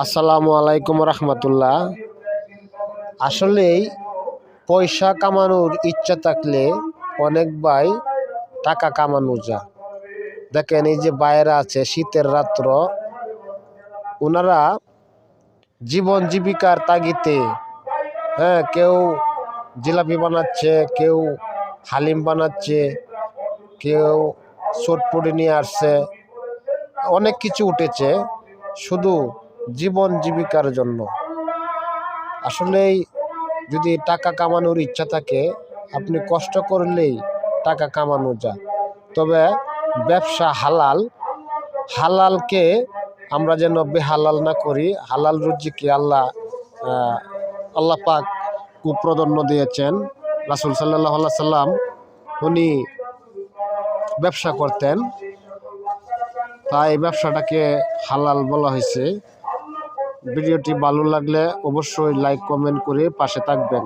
আসসালামু আলাইকুম রহমতুল্লাহ। আসলেই পয়সা কামানোর ইচ্ছা থাকলে অনেক ভাই টাকা কামানো যায়। দেখেন এই যে বাইরে আছে শীতের রাত্র, ওনারা জীবন জীবিকার তাগিদে কেউ জিলাপি বানাচ্ছে, কেউ হালিম বানাচ্ছে, কেউ চটপটি নিয়ে আসছে, অনেক কিছু উঠেছে শুধু জীবন জীবিকার জন্য। আসলেই যদি টাকা কামানোর ইচ্ছা থাকে আপনি কষ্ট করলেই টাকা কামানো যায়। তবে ব্যবসা হালাল, হালালকে আমরা যেন বেহালাল না করি। হালাল রুজিকে আল্লাহ পাক কুপ্রাধান্য দিয়েছেন। রাসূল সাল্লাল্লাহু আলাইহি সাল্লাম উনি ব্যবসা করতেন, তাই ব্যবসাটাকে হালাল বলা হয়েছে। ভিডিওটি ভালো লাগলে অবশ্যই লাইক কমেন্ট করে পাশে থাকবেন।